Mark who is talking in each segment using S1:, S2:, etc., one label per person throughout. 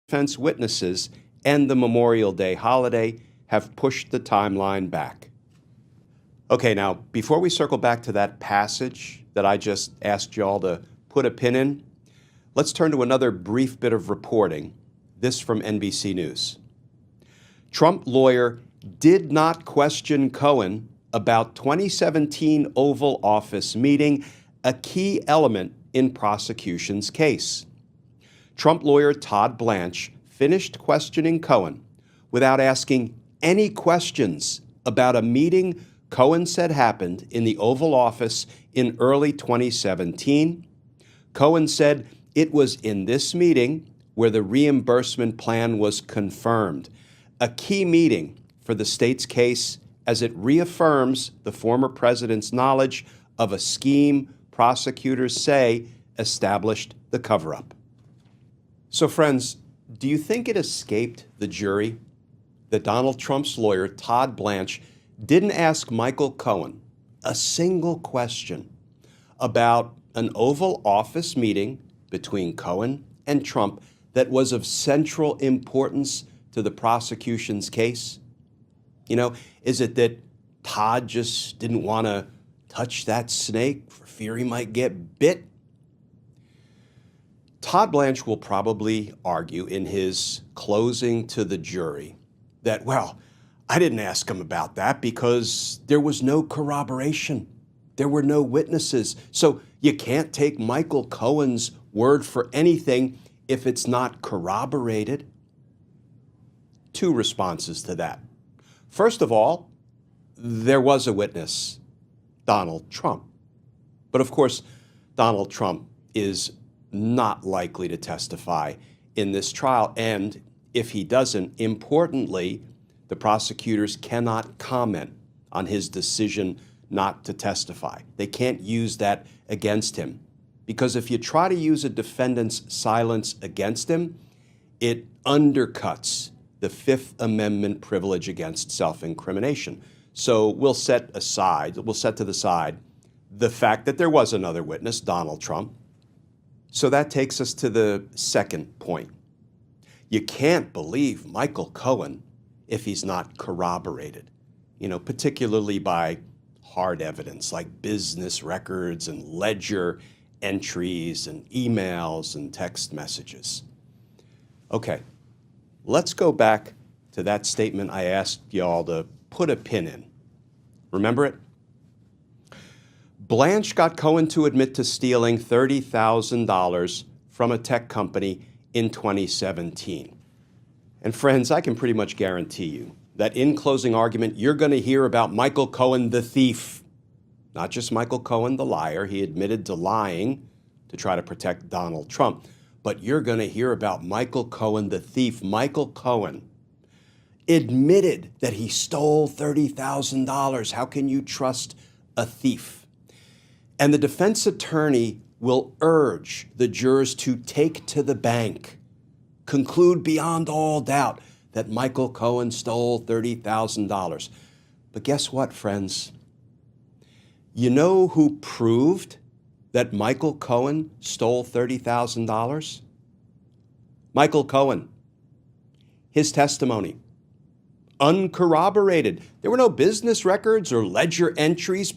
S1: defense witnesses and the Memorial Day holiday have pushed the timeline back. Okay, now, before we circle back to that passage that I just asked y'all to put a pin in, let's turn to another brief bit of reporting, this from NBC News. Trump lawyer did not question Cohen about 2017 Oval Office meeting, a key element in prosecution's case. Trump lawyer Todd Blanche finished questioning Cohen without asking any questions about a meeting Cohen said happened in the Oval Office in early 2017. Cohen said it was in this meeting where the reimbursement plan was confirmed, a key meeting for the state's case as it reaffirms the former president's knowledge of a scheme prosecutors say established the cover-up. So, friends, do you think it escaped the jury that Donald Trump's lawyer, Todd Blanche, didn't ask Michael Cohen a single question about an Oval Office meeting between Cohen and Trump that was of central importance to the prosecution's case? You know, is it that Todd just didn't want to touch that snake for fear he might get bit? Todd Blanche will probably argue in his closing to the jury that, well, I didn't ask him about that because there was no corroboration. There were no witnesses. So you can't take Michael Cohen's word for anything if it's not corroborated. Two responses to that. First of all, there was a witness, Donald Trump. But of course, Donald Trump is not likely to testify in this trial. And if he doesn't, importantly, the prosecutors cannot comment on his decision not to testify. They can't use that against him. Because if you try to use a defendant's silence against him, it undercuts the Fifth Amendment privilege against self-incrimination. So we'll set to the side the fact that there was another witness, Donald Trump. So that takes us to the second point. You can't believe Michael Cohen if he's not corroborated, particularly by hard evidence like business records and ledger entries and emails and text messages. Okay, let's go back to that statement I asked y'all to put a pin in. Remember it? Blanche got Cohen to admit to stealing $30,000 from a tech company in 2017. And friends, I can pretty much guarantee you that in closing argument, you're going to hear about Michael Cohen, the thief. Not just Michael Cohen, the liar. He admitted to lying to try to protect Donald Trump. But you're going to hear about Michael Cohen, the thief. Michael Cohen admitted that he stole $30,000. How can you trust a thief? And the defense attorney will urge the jurors to take to the bank, conclude beyond all doubt that Michael Cohen stole $30,000. But guess what, friends? You know who proved that Michael Cohen stole $30,000? Michael Cohen. His testimony. Uncorroborated. There were no business records or ledger entries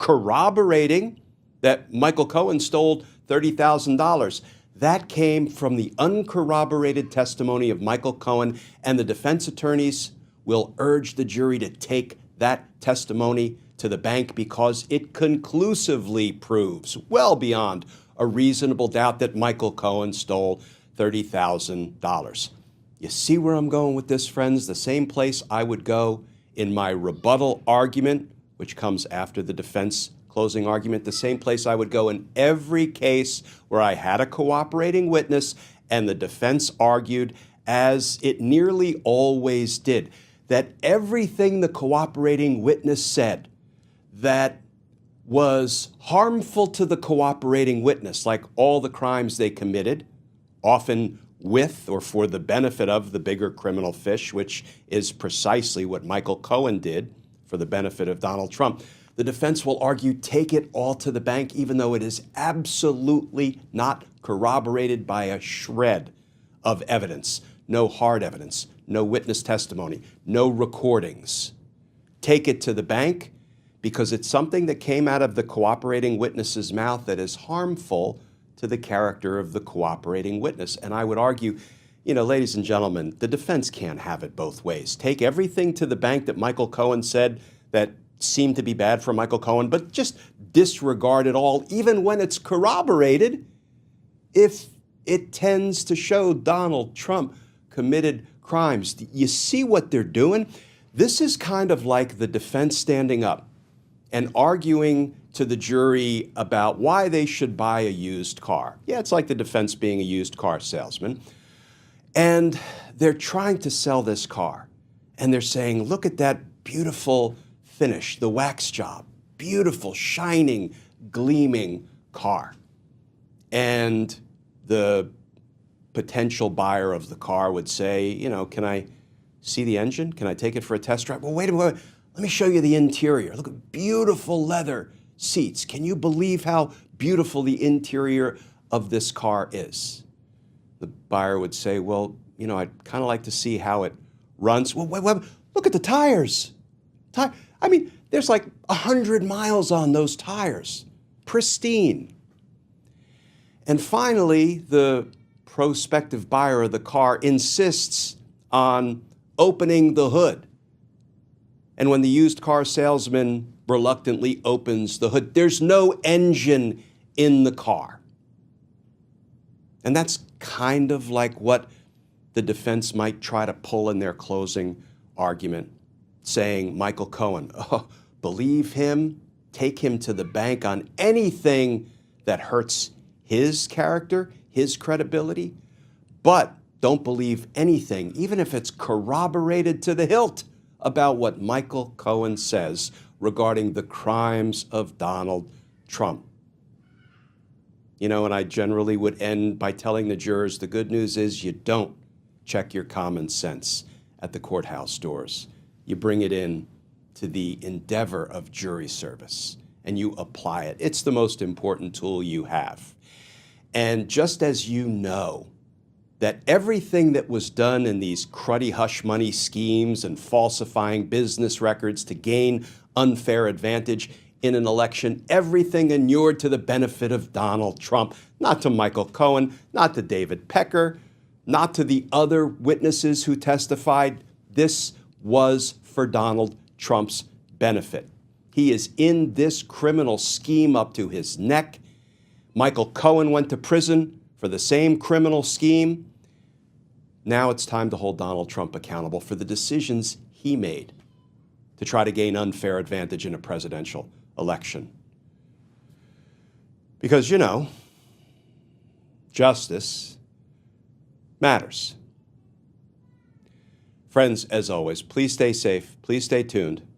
S1: corroborating that Michael Cohen stole $30,000. That came from the uncorroborated testimony of Michael Cohen, and the defense attorneys will urge the jury to take that testimony to the bank because it conclusively proves, well beyond a reasonable doubt, that Michael Cohen stole $30,000. You see where I'm going with this, friends? The same place I would go in my rebuttal argument, which comes after the defense closing argument, the same place I would go in every case where I had a cooperating witness and the defense argued, as it nearly always did, that everything the cooperating witness said that was harmful to the cooperating witness, like all the crimes they committed, often with or for the benefit of the bigger criminal fish, which is precisely what Michael Cohen did for the benefit of Donald Trump. The defense will argue, take it all to the bank, even though it is absolutely not corroborated by a shred of evidence, no hard evidence, no witness testimony, no recordings. Take it to the bank because it's something that came out of the cooperating witness's mouth that is harmful to the character of the cooperating witness. And I would argue, ladies and gentlemen, the defense can't have it both ways. Take everything to the bank that Michael Cohen said that seemed to be bad for Michael Cohen, but just disregard it all, even when it's corroborated, if it tends to show Donald Trump committed crimes. You see what they're doing? This is kind of like the defense standing up and arguing to the jury about why they should buy a used car. Yeah, it's like the defense being a used car salesman. And they're trying to sell this car. And they're saying, look at that beautiful finish, the wax job, beautiful, shining, gleaming car. And the potential buyer of the car would say, can I see the engine? Can I take it for a test drive? Well, wait a minute. Let me show you the interior. Look at beautiful leather seats. Can you believe how beautiful the interior of this car is? The buyer would say, well, I'd kind of like to see how it runs. Well, wait, look at the tires. There's like 100 miles on those tires. Pristine. And finally, the prospective buyer of the car insists on opening the hood. And when the used car salesman reluctantly opens the hood, there's no engine in the car. And that's kind of like what the defense might try to pull in their closing argument, saying, Michael Cohen, believe him, take him to the bank on anything that hurts his character, his credibility, but don't believe anything, even if it's corroborated to the hilt, about what Michael Cohen says regarding the crimes of Donald Trump. And I generally would end by telling the jurors the good news is you don't check your common sense at the courthouse doors. You bring it in to the endeavor of jury service and you apply it. It's the most important tool you have. And just as you know that everything that was done in these cruddy hush money schemes and falsifying business records to gain unfair advantage in an election, everything inured to the benefit of Donald Trump, not to Michael Cohen, not to David Pecker, not to the other witnesses who testified. This was for Donald Trump's benefit. He is in this criminal scheme up to his neck. Michael Cohen went to prison for the same criminal scheme. Now it's time to hold Donald Trump accountable for the decisions he made to try to gain unfair advantage in a presidential election. Because, justice matters. Friends, as always, please stay safe, please stay tuned.